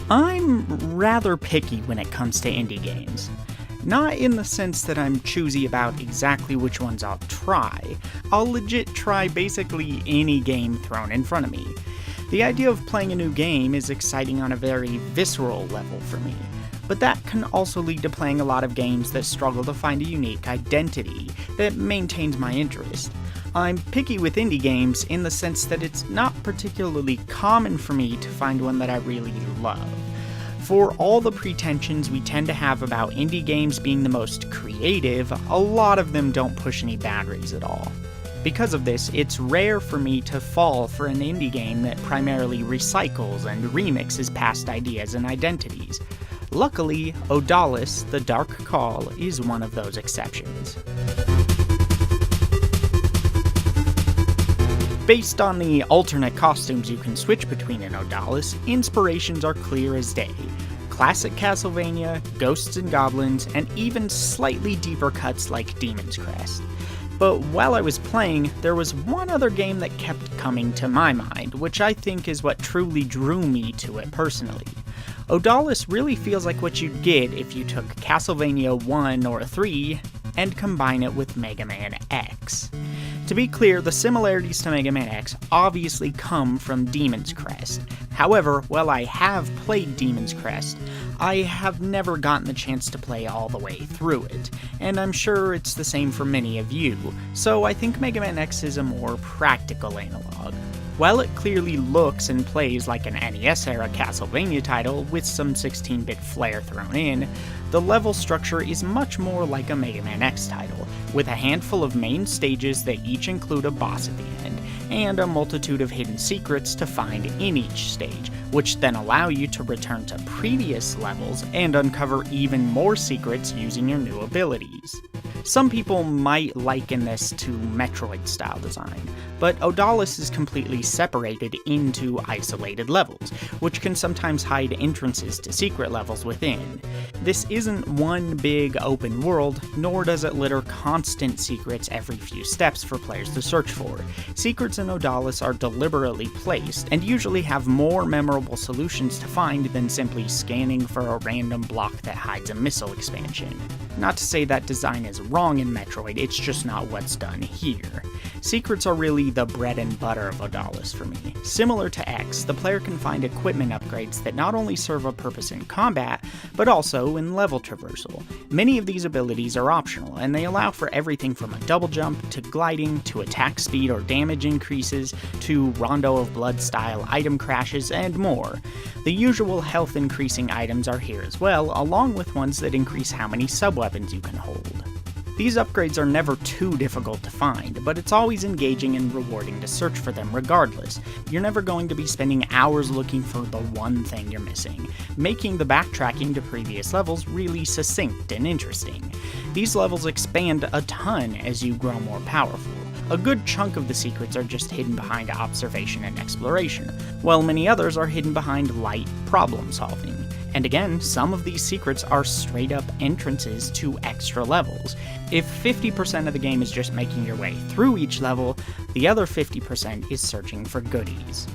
I'm rather picky when it comes to indie games. Not in the sense that I'm choosy about exactly which ones I'll try. I'll legit try basically any game thrown in front of me. The idea of playing a new game is exciting on a very visceral level for me, but that can also lead to playing a lot of games that struggle to find a unique identity that maintains my interest. I'm picky with indie games in the sense that it's not particularly common for me to find one that I really love. For all the pretensions we tend to have about indie games being the most creative, a lot of them don't push any boundaries at all. Because of this, it's rare for me to fall for an indie game that primarily recycles and remixes past ideas and identities. Luckily, Odallus, The Dark Call, is one of those exceptions. Based on the alternate costumes you can switch between in Odallus, inspirations are clear as day. Classic Castlevania, Ghosts and Goblins, and even slightly deeper cuts like Demon's Crest. But while I was playing, there was one other game that kept coming to my mind, which I think is what truly drew me to it personally. Odallus really feels like what you'd get if you took Castlevania 1 or 3 and combine it with Mega Man X. To be clear, the similarities to Mega Man X obviously come from Demon's Crest. However, while I have played Demon's Crest, I have never gotten the chance to play all the way through it, and I'm sure it's the same for many of you, so I think Mega Man X is a more practical analog. While it clearly looks and plays like an NES-era Castlevania title with some 16-bit flair thrown in, the level structure is much more like a Mega Man X title, with a handful of main stages that each include a boss at the end, and a multitude of hidden secrets to find in each stage, which then allow you to return to previous levels and uncover even more secrets using your new abilities. Some people might liken this to Metroid-style design, but Odallus is completely separated into isolated levels, which can sometimes hide entrances to secret levels within. This isn't one big open world, nor does it litter constant secrets every few steps for players to search for. Secrets in Odallus are deliberately placed, and usually have more memorable solutions to find than simply scanning for a random block that hides a missile expansion. Not to say that design is wrong in Metroid, it's just not what's done here. Secrets are really the bread and butter of Odallus for me. Similar to X, the player can find equipment upgrades that not only serve a purpose in combat, but also in level traversal. Many of these abilities are optional, and they allow for everything from a double jump, to gliding, to attack speed or damage increases, to Rondo of Blood style item crashes, and more. The usual health increasing items are here as well, along with ones that increase how many sub-weapons you can hold. These upgrades are never too difficult to find, but it's always engaging and rewarding to search for them regardless. You're never going to be spending hours looking for the one thing you're missing, making the backtracking to previous levels really succinct and interesting. These levels expand a ton as you grow more powerful. A good chunk of the secrets are just hidden behind observation and exploration, while many others are hidden behind light problem solving. And again, some of these secrets are straight up entrances to extra levels. If 50% of the game is just making your way through each level, the other 50% is searching for goodies.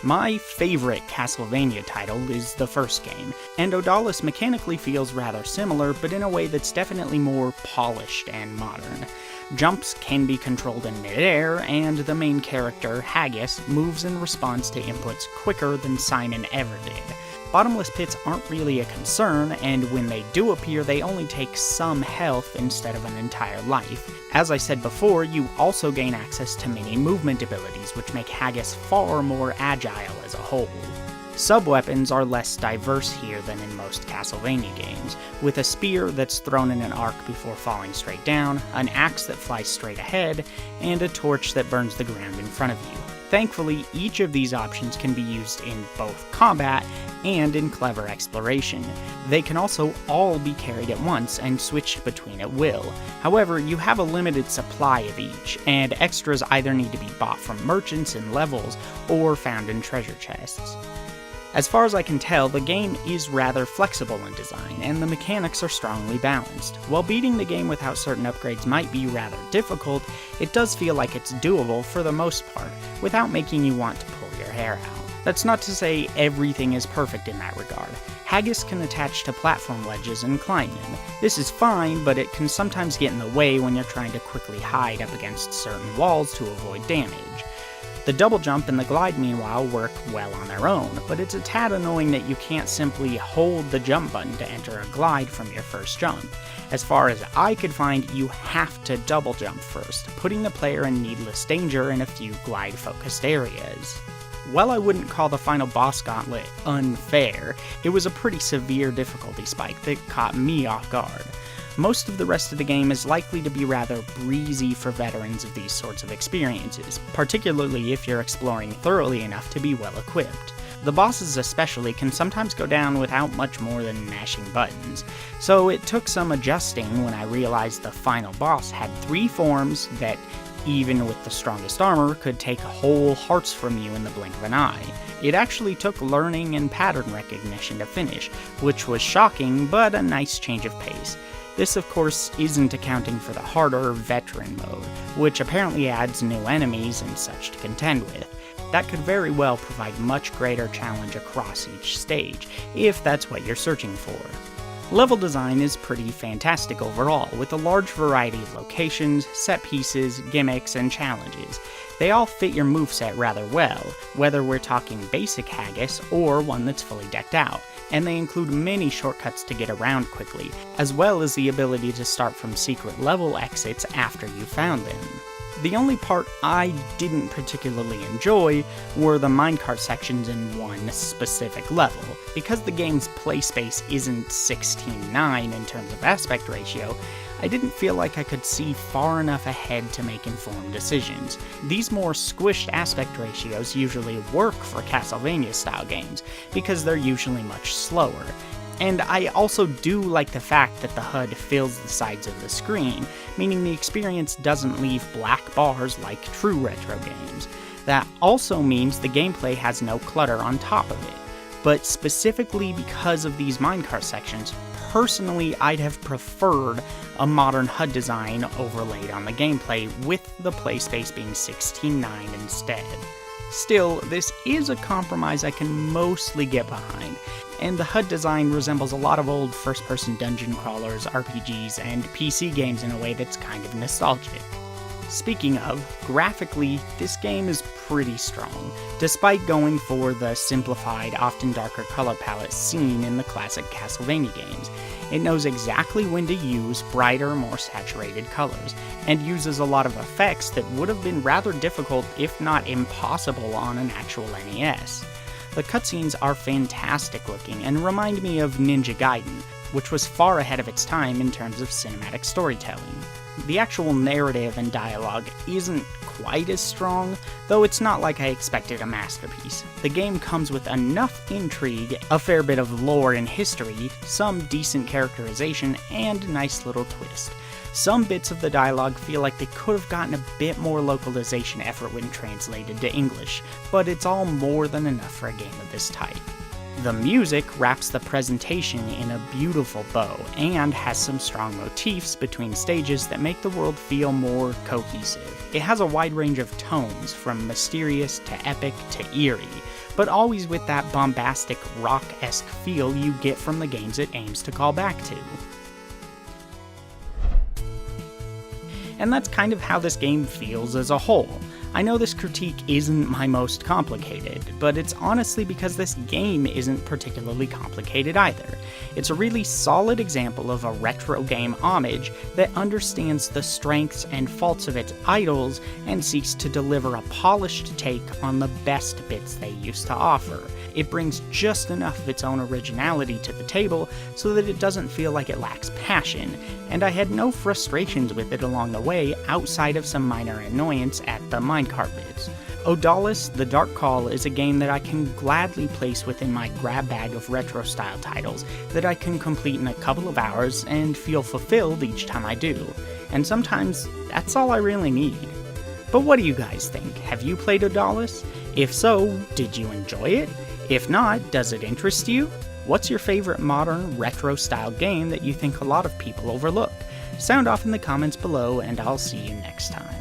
My favorite Castlevania title is the first game, and Odallus mechanically feels rather similar, but in a way that's definitely more polished and modern. Jumps can be controlled in midair, and the main character, Haggis, moves in response to inputs quicker than Simon ever did. Bottomless pits aren't really a concern, and when they do appear, they only take some health instead of an entire life. As I said before, you also gain access to many movement abilities, which make Haggis far more agile as a whole. Sub-weapons are less diverse here than in most Castlevania games, with a spear that's thrown in an arc before falling straight down, an axe that flies straight ahead, and a torch that burns the ground in front of you. Thankfully, each of these options can be used in both combat and in clever exploration. They can also all be carried at once and switched between at will. However, you have a limited supply of each, and extras either need to be bought from merchants in levels or found in treasure chests. As far as I can tell, the game is rather flexible in design, and the mechanics are strongly balanced. While beating the game without certain upgrades might be rather difficult, it does feel like it's doable for the most part, without making you want to pull your hair out. That's not to say everything is perfect in that regard. Haggis can attach to platform ledges and climb them. This is fine, but it can sometimes get in the way when you're trying to quickly hide up against certain walls to avoid damage. The double jump and the glide, meanwhile, work well on their own, but it's a tad annoying that you can't simply hold the jump button to enter a glide from your first jump. As far as I could find, you have to double jump first, putting the player in needless danger in a few glide-focused areas. While I wouldn't call the final boss gauntlet unfair, it was a pretty severe difficulty spike that caught me off guard. Most of the rest of the game is likely to be rather breezy for veterans of these sorts of experiences, particularly if you're exploring thoroughly enough to be well equipped. The bosses especially can sometimes go down without much more than mashing buttons, so it took some adjusting when I realized the final boss had 3 forms that, even with the strongest armor, could take whole hearts from you in the blink of an eye. It actually took learning and pattern recognition to finish, which was shocking, but a nice change of pace. This, of course, isn't accounting for the harder veteran mode, which apparently adds new enemies and such to contend with. That could very well provide much greater challenge across each stage, if that's what you're searching for. Level design is pretty fantastic overall, with a large variety of locations, set pieces, gimmicks, and challenges. They all fit your moveset rather well, whether we're talking basic Haggis or one that's fully decked out, and they include many shortcuts to get around quickly, as well as the ability to start from secret level exits after you found them. The only part I didn't particularly enjoy were the minecart sections in one specific level. Because the game's play space isn't 16:9 in terms of aspect ratio, I didn't feel like I could see far enough ahead to make informed decisions. These more squished aspect ratios usually work for Castlevania-style games, because they're usually much slower. And I also do like the fact that the HUD fills the sides of the screen, meaning the experience doesn't leave black bars like true retro games. That also means the gameplay has no clutter on top of it. But specifically because of these minecart sections, personally I'd have preferred a modern HUD design overlaid on the gameplay, with the play space being 16:9 instead. Still, this is a compromise I can mostly get behind, and the HUD design resembles a lot of old first-person dungeon crawlers, RPGs, and PC games in a way that's kind of nostalgic. Speaking of, graphically, this game is pretty strong, despite going for the simplified, often darker color palette seen in the classic Castlevania games. It knows exactly when to use brighter, more saturated colors, and uses a lot of effects that would have been rather difficult, if not impossible, on an actual NES. The cutscenes are fantastic looking and remind me of Ninja Gaiden, which was far ahead of its time in terms of cinematic storytelling. The actual narrative and dialogue isn't quite as strong, though it's not like I expected a masterpiece. The game comes with enough intrigue, a fair bit of lore and history, some decent characterization, and a nice little twist. Some bits of the dialogue feel like they could have gotten a bit more localization effort when translated to English, but it's all more than enough for a game of this type. The music wraps the presentation in a beautiful bow, and has some strong motifs between stages that make the world feel more cohesive. It has a wide range of tones, from mysterious to epic to eerie, but always with that bombastic rock-esque feel you get from the games it aims to call back to. And that's kind of how this game feels as a whole. I know this critique isn't my most complicated, but it's honestly because this game isn't particularly complicated either. It's a really solid example of a retro game homage that understands the strengths and faults of its idols and seeks to deliver a polished take on the best bits they used to offer. It brings just enough of its own originality to the table so that it doesn't feel like it lacks passion, and I had no frustrations with it along the way outside of some minor annoyance at the minecart bits. Odallus: The Dark Call is a game that I can gladly place within my grab bag of retro-style titles that I can complete in a couple of hours and feel fulfilled each time I do, and sometimes that's all I really need. But what do you guys think? Have you played Odallus? If so, did you enjoy it? If not, does it interest you? What's your favorite modern, retro-style game that you think a lot of people overlook? Sound off in the comments below, and I'll see you next time.